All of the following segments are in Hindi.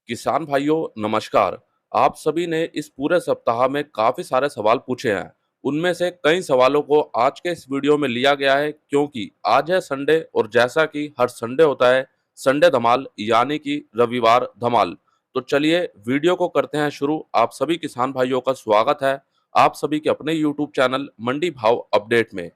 किसान भाइयों नमस्कार। आप सभी ने इस पूरे सप्ताह में काफी सारे सवाल पूछे हैं। उनमें से कई सवालों को आज के इस वीडियो में लिया गया है क्योंकि आज है संडे और जैसा कि हर संडे होता है संडे धमाल यानी कि रविवार धमाल। तो चलिए वीडियो को करते हैं शुरू। आप सभी किसान भाइयों का स्वागत है आप सभी के अपने यूट्यूब चैनल मंडी भाव अपडेट में।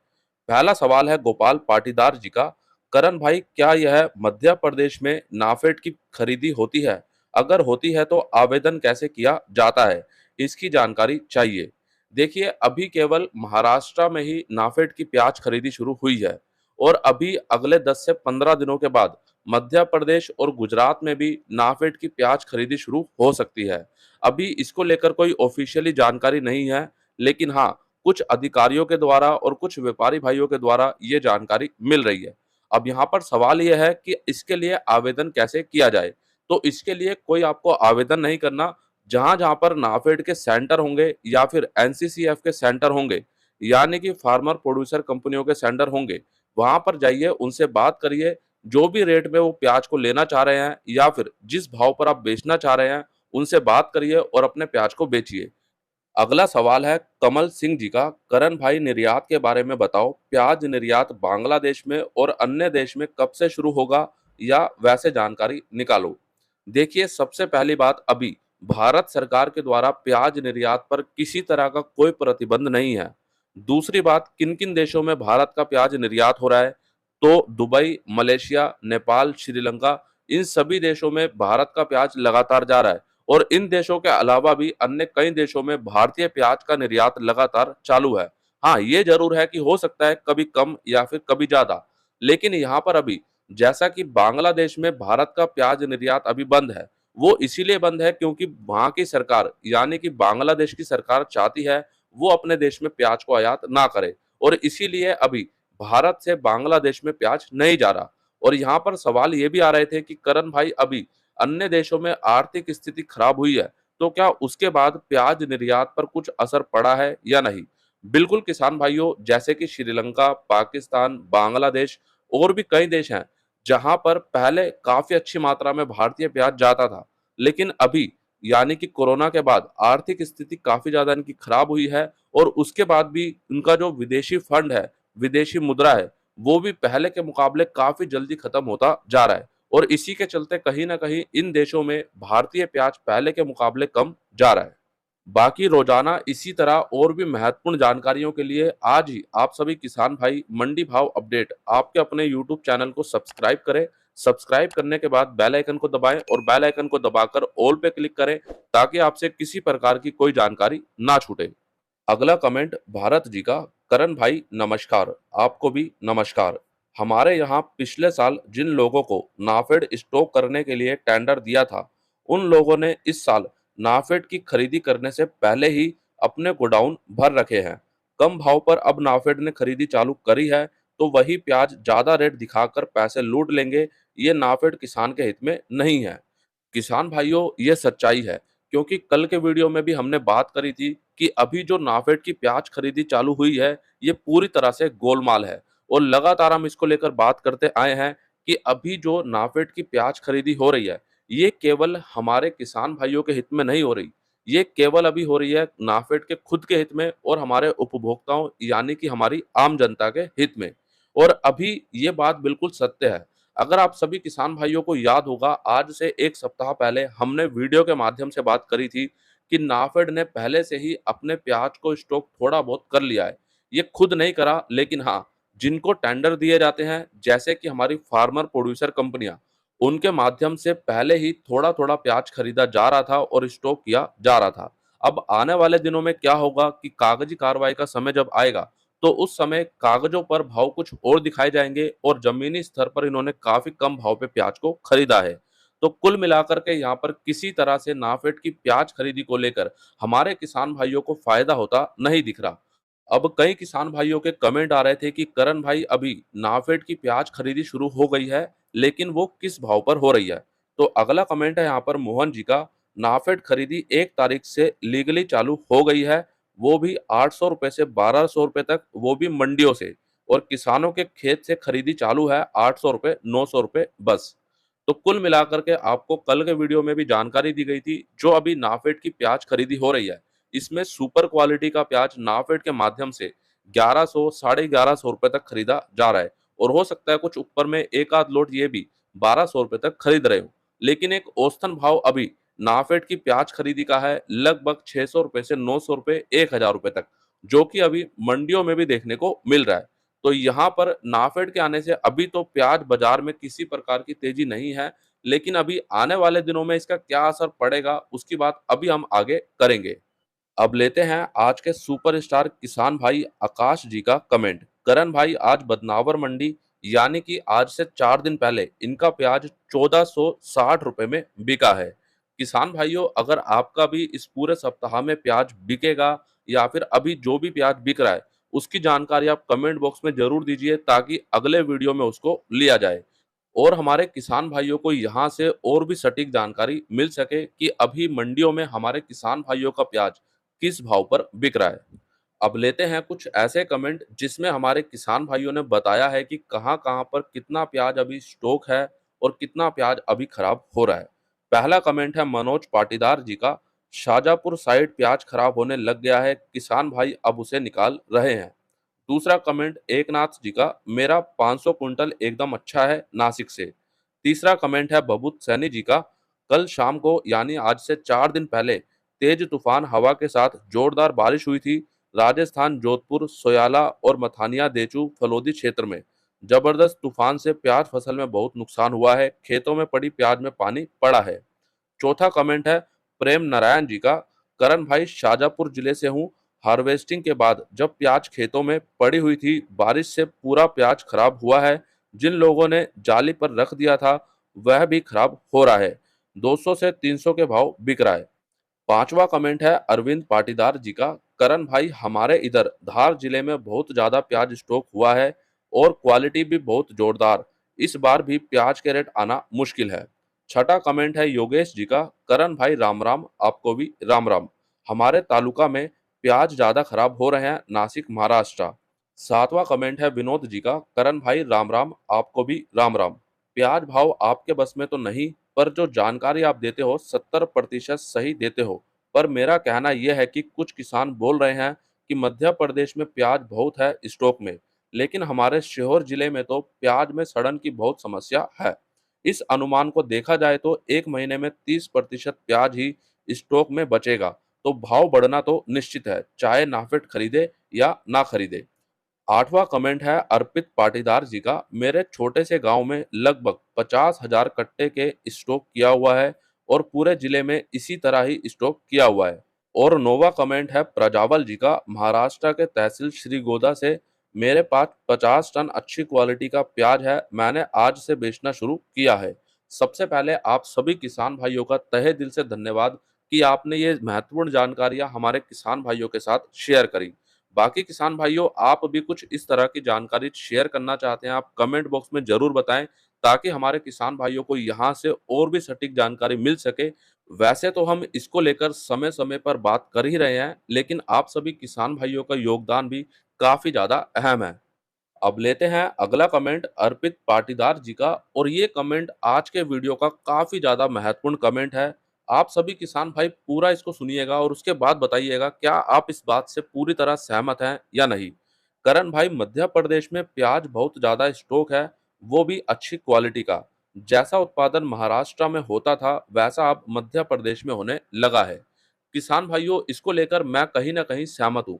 पहला सवाल है गोपाल पाटीदार जी का। करण भाई, क्या यह मध्य प्रदेश में नाफेड की खरीदी होती है? अगर होती है तो आवेदन कैसे किया जाता है? इसकी जानकारी चाहिए। देखिए, अभी केवल महाराष्ट्र में ही नाफेड की प्याज खरीदी शुरू हुई है और अभी अगले 10 से 15 दिनों के बाद मध्य प्रदेश और गुजरात में भी नाफेड की प्याज खरीदी शुरू हो सकती है। अभी इसको लेकर कोई ऑफिशियली जानकारी नहीं है, लेकिन हाँ, कुछ अधिकारियों के द्वारा और कुछ व्यापारी भाइयों के द्वारा ये जानकारी मिल रही है। अब यहाँ पर सवाल यह है कि इसके लिए आवेदन कैसे किया जाए। तो इसके लिए कोई आपको आवेदन नहीं करना। जहां-जहां पर नाफेड के सेंटर होंगे या फिर एनसीसीएफ के सेंटर होंगे, यानी कि फार्मर प्रोड्यूसर कंपनियों के सेंटर होंगे, वहां पर जाइए, उनसे बात करिए। जो भी रेट में वो प्याज को लेना चाह रहे हैं या फिर जिस भाव पर आप बेचना चाह रहे हैं, उनसे बात करिए और अपने प्याज को बेचिए। अगला सवाल है कमल सिंह जी का। करण भाई, निर्यात के बारे में बताओ। प्याज निर्यात बांग्लादेश में और अन्य देश में कब से शुरू होगा, या वैसे जानकारी निकालो। देखिए, सबसे पहली बात, अभी भारत सरकार के द्वारा प्याज निर्यात पर किसी तरह का कोई प्रतिबंध नहीं है। दूसरी बात, किन किन देशों में भारत का प्याज निर्यात हो रहा है? तो दुबई, मलेशिया, नेपाल, श्रीलंका, इन सभी देशों में भारत का प्याज लगातार जा रहा है। और इन देशों के अलावा भी अन्य कई देशों में भारतीय प्याज का निर्यात लगातार चालू है। हाँ, ये जरूर है कि हो सकता है कभी कम या फिर कभी ज्यादा, लेकिन यहाँ पर अभी, जैसा कि बांग्लादेश में भारत का प्याज निर्यात अभी बंद है, वो इसीलिए बंद है क्योंकि वहां की सरकार यानी कि बांग्लादेश की सरकार चाहती है वो अपने देश में प्याज को आयात ना करे, और इसीलिए अभी भारत से बांग्लादेश में प्याज नहीं जा रहा। और यहाँ पर सवाल ये भी आ रहे थे कि करण भाई, अभी अन्य देशों में आर्थिक स्थिति खराब हुई है, तो क्या उसके बाद प्याज निर्यात पर कुछ असर पड़ा है या नहीं? बिल्कुल किसान भाइयों, जैसे कि श्रीलंका, पाकिस्तान, बांग्लादेश और भी कई देश हैं जहां पर पहले काफी अच्छी मात्रा में भारतीय प्याज जाता था, लेकिन अभी यानी कि कोरोना के बाद आर्थिक स्थिति काफी ज्यादा इनकी खराब हुई है, और उसके बाद भी उनका जो विदेशी फंड है, विदेशी मुद्रा है, वो भी पहले के मुकाबले काफी जल्दी खत्म होता जा रहा है। और इसी के चलते कहीं न कहीं इन देशों में भारतीय प्याज पहले के मुकाबले कम जा रहा है। बाकी रोजाना इसी तरह और भी महत्वपूर्ण जानकारियों के लिए आज ही आप सभी किसान भाई मंडी भाव अपडेट आपके अपने यूट्यूब चैनल को सब्सक्राइब करें। सब्सक्राइब करने के बाद बेल आइकन को दबाएं और बेल आइकन को दबाकर ऑल पे क्लिक करें, ताकि आपसे किसी प्रकार की कोई जानकारी ना छूटे। अगला कमेंट भारत जी का। करण भाई नमस्कार। आपको भी नमस्कार। हमारे यहाँ पिछले साल जिन लोगों को नाफेड स्टॉक करने के लिए टेंडर दिया था, उन लोगों ने इस साल नाफेड की खरीदी करने से पहले ही अपने गोडाउन भर रखे हैं। कम भाव पर अब नाफेड ने खरीदी चालू करी है, तो वही प्याज ज्यादा रेट दिखाकर पैसे लूट लेंगे। ये नाफेड किसान के हित में नहीं है। किसान भाइयों, ये सच्चाई है, क्योंकि कल के वीडियो में भी हमने बात करी थी कि अभी जो नाफेड की प्याज खरीदी चालू हुई है, ये पूरी तरह से गोलमाल है। और लगातार हम इसको लेकर बात करते आए हैं कि अभी जो नाफेड की प्याज खरीदी हो रही है, ये केवल हमारे किसान भाइयों के हित में नहीं हो रही। ये केवल अभी हो रही है नाफेड के खुद के हित में और हमारे उपभोक्ताओं यानी कि हमारी आम जनता के हित में। और अभी ये बात बिल्कुल सत्य है। अगर आप सभी किसान भाइयों को याद होगा, आज से 1 सप्ताह पहले हमने वीडियो के माध्यम से बात करी थी कि नाफेड ने पहले से ही अपने प्याज को स्टॉक थोड़ा बहुत कर लिया है। ये खुद नहीं करा, लेकिन हाँ, जिनको टेंडर दिए जाते हैं, जैसे कि हमारी फार्मर प्रोड्यूसर कंपनियां, उनके माध्यम से पहले ही थोड़ा-थोड़ा प्याज खरीदा जा रहा था और स्टॉक किया जा रहा था। अब आने वाले दिनों में क्या होगा कि कागजी कार्रवाई का समय जब आएगा, तो उस समय कागजों पर भाव कुछ और दिखाए जाएंगे और जमीनी स्तर पर इन्होंने काफी कम भाव पे प्याज को खरीदा है। तो कुल मिलाकर के यहाँ पर किसी तरह से नाफेड की प्याज खरीदी को लेकर हमारे किसान भाइयों को फायदा होता नहीं दिख रहा। अब कई किसान भाइयों के कमेंट आ रहे थे कि करण भाई, अभी नाफेड की प्याज खरीदी शुरू हो गई है, लेकिन वो किस भाव पर हो रही है? तो अगला कमेंट है यहाँ पर मोहन जी का। नाफेड खरीदी 1 तारीख से लीगली चालू हो गई है, वो भी 800 रुपए से 1200 रुपए तक, वो भी मंडियों से। और किसानों के खेत से खरीदी चालू है 800 रुपए, 900 रुपए बस। तो कुल मिलाकर के आपको कल के वीडियो में भी जानकारी दी गई थी, जो अभी नाफेड की प्याज खरीदी हो रही है, इसमें सुपर क्वालिटी का प्याज नाफेड के माध्यम से 1100 साढ़े 1100 रुपए तक खरीदा जा रहा है। और हो सकता है कुछ ऊपर में एक आध लोट ये भी 1200 रुपए तक खरीद रहे हो। लेकिन एक औसतन भाव अभी नाफेड की प्याज खरीदी का है लगभग 600 रुपए से 900 रुपए 1000 रुपए तक, जो कि अभी मंडियों में भी देखने को मिल रहा है। तो यहाँ पर नाफेड के आने से अभी तो प्याज बाजार में किसी प्रकार की तेजी नहीं है, लेकिन अभी आने वाले दिनों में इसका क्या असर पड़ेगा उसकी बात अभी हम आगे करेंगे। अब लेते हैं आज के सुपरस्टार किसान भाई आकाश जी का कमेंट। करण भाई, आज बदनावर मंडी यानी कि आज से 4 दिन पहले इनका प्याज 1460 रुपए में बिका है। किसान भाइयों, अगर आपका भी इस पूरे सप्ताह में प्याज बिकेगा या फिर अभी जो भी प्याज बिक रहा है उसकी जानकारी आप कमेंट बॉक्स में जरूर दीजिए, ताकि अगले वीडियो में उसको लिया जाए और हमारे किसान भाइयों को यहाँ से और भी सटीक जानकारी मिल सके कि अभी मंडियों में हमारे किसान भाइयों का प्याज किस भाव पर बिक रहा है। अब लेते हैं कुछ ऐसे कमेंट जिसमें हमारे किसान भाइयों ने बताया है कि कहां-कहां पर कितना प्याज अभी स्टॉक है और कितना प्याज अभी खराब हो रहा है। पहला कमेंट है मनोज पाटीदार जी का। शाजापुर साइड प्याज खराब होने लग गया है, किसान भाई अब उसे निकाल रहे हैं। दूसरा कमेंट एकनाथ जी का, मेरा 500 कुंटल एकदम अच्छा है नासिक से। तीसरा कमेंट है बबूत सैनी जी का, कल शाम को यानी आज से 4 दिन पहले तेज तूफान हवा के साथ जोरदार बारिश हुई थी राजस्थान, जोधपुर, सोयाला और मथानिया देचू फलोदी क्षेत्र में। जबरदस्त तूफान से प्याज फसल में बहुत नुकसान हुआ है, खेतों में पड़ी प्याज में पानी पड़ा है। चौथा कमेंट है प्रेम नारायण जी का, करण भाई शाजापुर जिले से हूँ। हार्वेस्टिंग के बाद जब प्याज खेतों में पड़ी हुई थी, बारिश से पूरा प्याज खराब हुआ है। जिन लोगों ने जाली पर रख दिया था वह भी खराब हो रहा है। 200 से 300 के भाव बिक रहा है। पांचवा कमेंट है अरविंद पाटीदार जी का, करण भाई हमारे इधर धार जिले में बहुत ज्यादा प्याज स्टॉक हुआ है और क्वालिटी भी बहुत जोरदार। इस बार भी प्याज के रेट आना मुश्किल है। छठा कमेंट है योगेश जी का, करण भाई राम राम, आपको भी राम राम। हमारे तालुका में प्याज ज्यादा खराब हो रहे हैं, नासिक महाराष्ट्र। सातवां कमेंट है विनोद जी का, करण भाई राम राम, आपको भी राम राम। प्याज भाव आपके बस में तो नहीं, पर जो जानकारी आप देते हो 70% सही देते हो। पर मेरा कहना यह है कि कुछ किसान बोल रहे हैं कि मध्य प्रदेश में प्याज बहुत है स्टॉक में, लेकिन हमारे सीहोर जिले में तो प्याज में सड़न की बहुत समस्या है। इस अनुमान को देखा जाए तो 1 महीने में 30% प्याज ही स्टॉक में बचेगा, तो भाव बढ़ना तो निश्चित है, चाहे नाफेड खरीदे या ना खरीदे। आठवां कमेंट है अर्पित पाटीदार जी का, मेरे छोटे से गांव में लगभग 50,000 कट्टे के स्टॉक किया हुआ है और पूरे जिले में इसी तरह ही स्टॉक किया हुआ है। और नौवा कमेंट है प्रजावल जी का, महाराष्ट्र के तहसील श्रीगोंदा से, मेरे पास 50 टन अच्छी क्वालिटी का प्याज है, मैंने आज से बेचना शुरू किया है। सबसे पहले आप सभी किसान भाइयों का तहे दिल से धन्यवाद कि आपने ये महत्वपूर्ण जानकारियां हमारे किसान भाइयों के साथ शेयर करी। बाकी किसान भाइयों, आप भी कुछ इस तरह की जानकारी शेयर करना चाहते हैं, आप कमेंट बॉक्स में जरूर बताएं, ताकि हमारे किसान भाइयों को यहाँ से और भी सटीक जानकारी मिल सके। वैसे तो हम इसको लेकर समय समय पर बात कर ही रहे हैं, लेकिन आप सभी किसान भाइयों का योगदान भी काफी ज्यादा अहम है। अब लेते हैं अगला कमेंट अर्पित पाटीदार जी का, और ये कमेंट आज के वीडियो का काफी ज्यादा महत्वपूर्ण कमेंट है। आप सभी किसान भाई पूरा इसको सुनिएगा और उसके बाद बताइएगा क्या आप इस बात से पूरी तरह सहमत हैं या नहीं। करण भाई, मध्य प्रदेश में प्याज बहुत ज्यादा स्टॉक है, वो भी अच्छी क्वालिटी का। जैसा उत्पादन महाराष्ट्र में होता था वैसा अब मध्य प्रदेश में होने लगा है। किसान भाइयों, इसको लेकर मैं कहीं ना कहीं सहमत हूँ।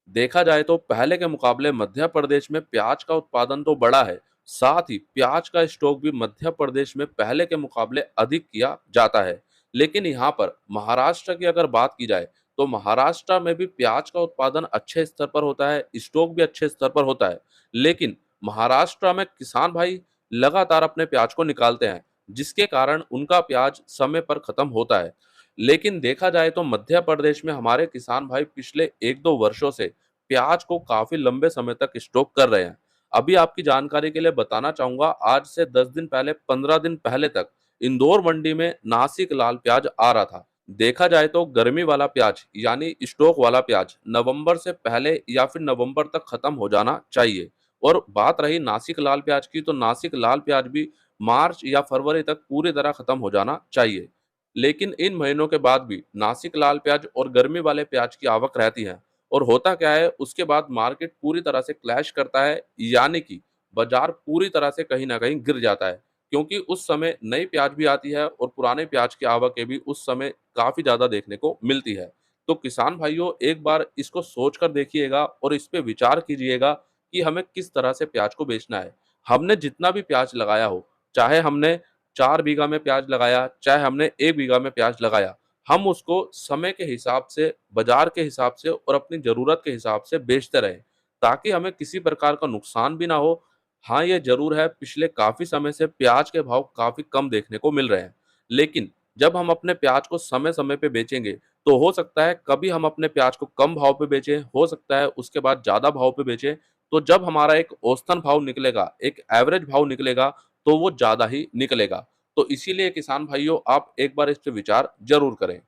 देखा जाए तो पहले के मुकाबले मध्य प्रदेश में प्याज का उत्पादन तो बढ़ा है, साथ ही प्याज का स्टॉक भी मध्य प्रदेश में पहले के मुकाबले अधिक किया जाता है। लेकिन यहाँ पर महाराष्ट्र की अगर बात की जाए तो महाराष्ट्र में भी प्याज का उत्पादन अच्छे स्तर पर होता है, स्टॉक भी अच्छे स्तर पर होता है। लेकिन महाराष्ट्र में किसान भाई लगातार अपने प्याज को निकालते हैं, जिसके कारण उनका प्याज समय पर खत्म होता है। लेकिन देखा जाए तो मध्य प्रदेश में हमारे किसान भाई पिछले 1-2 वर्षों से प्याज को काफी लंबे समय तक स्टॉक कर रहे हैं। अभी आपकी जानकारी के लिए बताना चाहूंगा, आज से 10 दिन पहले, 15 दिन पहले तक इंदौर मंडी में नासिक लाल प्याज आ रहा था। देखा जाए तो गर्मी वाला प्याज यानी स्टॉक वाला प्याज नवंबर से पहले या फिर नवंबर तक खत्म हो जाना चाहिए। और बात रही नासिक लाल प्याज की, तो नासिक लाल प्याज भी मार्च या फरवरी तक पूरी तरह खत्म हो जाना चाहिए। लेकिन इन महीनों के बाद भी नासिक लाल प्याज और गर्मी वाले प्याज की आवक रहती है। और होता क्या है, उसके बाद मार्केट पूरी तरह से क्लैश करता है, यानी कि बाजार पूरी तरह से कहीं ना कहीं गिर जाता है, क्योंकि उस समय नई प्याज भी आती है और पुराने प्याज की आवकें भी उस समय काफी ज्यादा देखने को मिलती है। तो किसान भाइयों, एक बार इसको सोच कर देखिएगा और इस पे विचार कीजिएगा कि हमें किस तरह से प्याज को बेचना है। हमने जितना भी प्याज लगाया हो, चाहे हमने 4 बीघा में प्याज लगाया, चाहे हमने 1 बीघा में प्याज लगाया, हम उसको समय के हिसाब से, बाजार के हिसाब से और अपनी जरूरत के हिसाब से बेचते रहें, ताकि हमें किसी प्रकार का नुकसान भी ना हो। हाँ, ये जरूर है, पिछले काफी समय से प्याज के भाव काफी कम देखने को मिल रहे हैं, लेकिन जब हम अपने प्याज को समय समय पे बेचेंगे, तो हो सकता है कभी हम अपने प्याज को कम भाव पे बेचें, हो सकता है उसके बाद ज्यादा भाव पे बेचें। तो जब हमारा एक औसतन भाव निकलेगा, एक एवरेज भाव निकलेगा, तो वो ज्यादा ही निकलेगा। तो इसीलिए किसान भाइयों, आप एक बार इस पे विचार जरूर करें।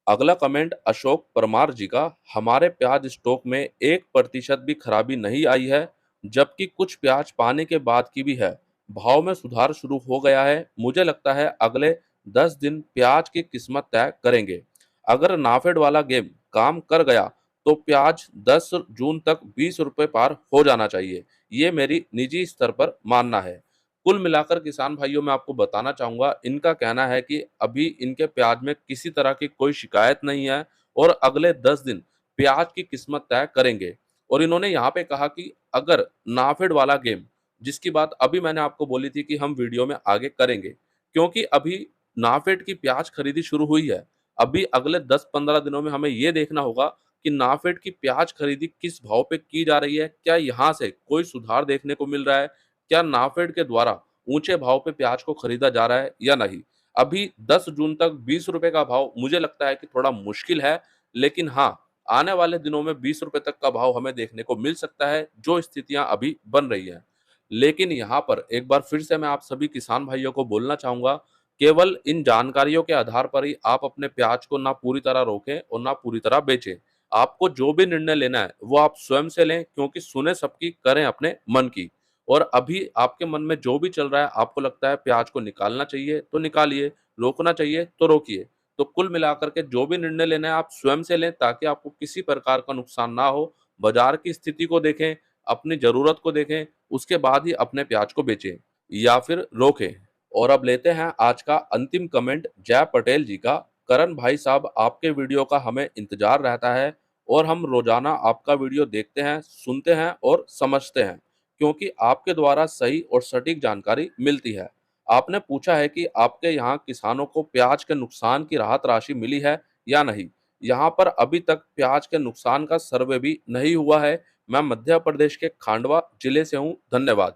अगला कमेंट अशोक परमार जी का, हमारे प्याज स्टॉक में 1% भी खराबी नहीं आई है, जबकि कुछ प्याज पाने के बाद की भी है। भाव में सुधार शुरू हो गया है, मुझे लगता है अगले 10 दिन प्याज की किस्मत तय करेंगे। अगर नाफेड वाला गेम काम कर गया, तो प्याज 10 जून तक 20 रुपए पार हो जाना चाहिए। ये मेरी निजी स्तर पर मानना है। कुल मिलाकर किसान भाइयों, मैं आपको बताना चाहूंगा, इनका कहना है कि अभी इनके प्याज में किसी तरह की कोई शिकायत नहीं है और अगले 10 दिन प्याज की किस्मत तय करेंगे। और इन्होंने यहाँ पे कहा कि अगर नाफेड वाला गेम, जिसकी बात अभी मैंने आपको बोली थी कि हम वीडियो में आगे करेंगे, क्योंकि अभी नाफेड की प्याज खरीदी शुरू हुई है। अभी अगले 10-15 दिनों में हमें ये देखना होगा कि नाफेड की प्याज खरीदी किस भाव पे की जा रही है, क्या यहाँ से कोई सुधार देखने को मिल रहा है, क्या नाफेड के द्वारा ऊंचे भाव पे प्याज को खरीदा जा रहा है या नहीं। अभी 10 जून तक 20 रुपए का भाव मुझे लगता है कि थोड़ा मुश्किल है, लेकिन हाँ, आने वाले दिनों में 20 रुपए तक का भाव हमें देखने को मिल सकता है, जो स्थितियां अभी बन रही है। लेकिन यहाँ पर एक बार फिर से मैं आप सभी किसान भाइयों को बोलना चाहूंगा, केवल इन जानकारियों के आधार पर ही आप अपने प्याज को ना पूरी तरह रोकें और ना पूरी तरह बेचें। आपको जो भी निर्णय लेना है वो आप स्वयं से लें, क्योंकि सुने सबकी, करें अपने मन की। और अभी आपके मन में जो भी चल रहा है, आपको लगता है प्याज को निकालना चाहिए तो निकालिए, रोकना चाहिए तो रोकिए। तो कुल मिलाकर के जो भी निर्णय लेना है आप स्वयं से लें, ताकि आपको किसी प्रकार का नुकसान ना हो। बाजार की स्थिति को देखें, अपनी जरूरत को देखें, उसके बाद ही अपने प्याज को बेचें या फिर रोकें। और अब लेते हैं आज का अंतिम कमेंट जय पटेल जी का। करण भाई साहब, आपके वीडियो का हमें इंतजार रहता है और हम रोजाना आपका वीडियो देखते हैं, सुनते हैं और समझते हैं, क्योंकि आपके द्वारा सही और सटीक जानकारी मिलती है। आपने पूछा है कि आपके यहाँ किसानों को प्याज के नुकसान की राहत राशि मिली है या नहीं। यहाँ पर अभी तक प्याज के नुकसान का सर्वे भी नहीं हुआ है। मैं मध्य प्रदेश के खांडवा जिले से हूँ। धन्यवाद।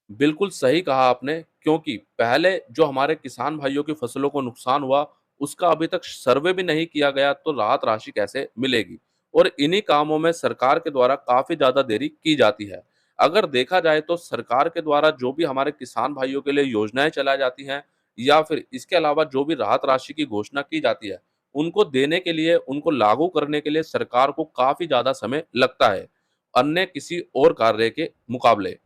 बिल्कुल सही कहा आपने, क्योंकि पहले जो हमारे किसान भाइयों की फसलों को नुकसान हुआ, उसका अभी तक सर्वे भी नहीं किया गया, तो राहत राशि कैसे मिलेगी। और इन्हीं कामों में सरकार के द्वारा काफी ज्यादा देरी की जाती है। अगर देखा जाए तो सरकार के द्वारा जो भी हमारे किसान भाइयों के लिए योजनाएं चलाई जाती हैं, या फिर इसके अलावा जो भी राहत राशि की घोषणा की जाती है, उनको देने के लिए, उनको लागू करने के लिए सरकार को काफी ज्यादा समय लगता है, अन्य किसी और कार्य के मुकाबले।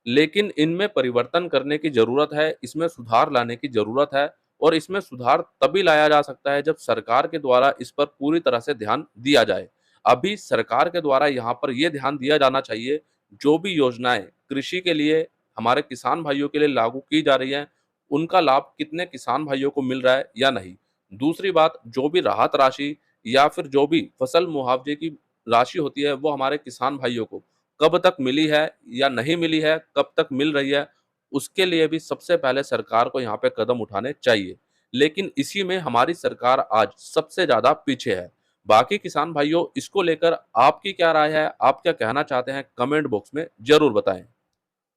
लेकिन इनमें परिवर्तन करने की जरूरत है, इसमें सुधार लाने की जरूरत है। और इसमें सुधार तभी लाया जा सकता है जब सरकार के द्वारा इस पर पूरी तरह से ध्यान दिया जाए। अभी सरकार के द्वारा यहाँ पर यह ध्यान दिया जाना चाहिए, जो भी योजनाएं कृषि के लिए, हमारे किसान भाइयों के लिए लागू की जा रही हैं, उनका लाभ कितने किसान भाइयों को मिल रहा है या नहीं। दूसरी बात, जो भी राहत राशि या फिर जो भी फसल मुआवजे की राशि होती है, वो हमारे किसान भाइयों को कब तक मिली है या नहीं मिली है, कब तक मिल रही है, उसके लिए भी सबसे पहले सरकार को यहाँ पे कदम उठाने चाहिए। लेकिन इसी में हमारी सरकार आज सबसे ज्यादा पीछे है। बाकी किसान भाइयों, इसको लेकर आपकी क्या राय है, आप क्या कहना चाहते हैं, कमेंट बॉक्स में जरूर बताएं।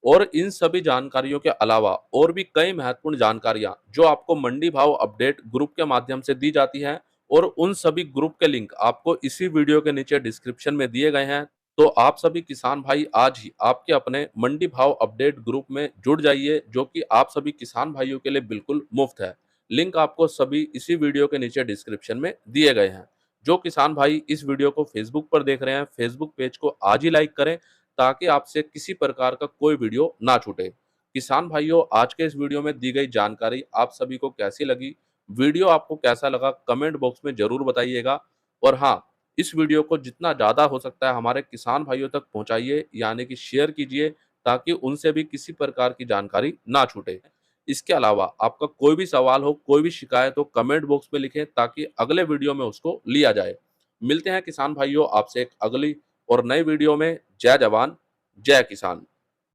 और इन सभी जानकारियों के अलावा और भी कई महत्वपूर्ण जानकारियां जो आपको मंडी भाव अपडेट ग्रुप के माध्यम से दी जाती हैं, और उन सभी ग्रुप के लिंक आपको इसी वीडियो के नीचे डिस्क्रिप्शन में दिए गए हैं। तो आप सभी किसान भाई आज ही आपके अपने मंडी भाव अपडेट ग्रुप में जुड़ जाइए, जो कि आप सभी किसान भाइयों के लिए बिल्कुल मुफ्त है। लिंक आपको सभी इसी वीडियो के नीचे डिस्क्रिप्शन में दिए गए हैं। जो किसान भाई इस वीडियो को फेसबुक पर देख रहे हैं, फेसबुक पेज को आज ही लाइक करें, ताकि आपसे किसी प्रकार का कोई वीडियो ना छूटे। किसान भाइयों, आज के इस वीडियो में दी गई जानकारी आप सभी को कैसी लगी? वीडियो आपको कैसा लगा? कमेंट बॉक्स में ज़रूर बताइएगा। और हाँ, इस वीडियो को जितना ज़्यादा हो सकता है हमारे किसान भाइयों तक पहुँचाइए, यानी कि शेयर कीजिए, ताकि उनसे भी किसी प्रकार की जानकारी ना छूटे। इसके अलावा आपका कोई भी सवाल हो, कोई भी शिकायत हो, कमेंट बॉक्स में लिखें ताकि अगले वीडियो में उसको लिया जाए। मिलते हैं किसान भाइयों आपसे एक अगली और नई वीडियो में। जय जवान, जय किसान।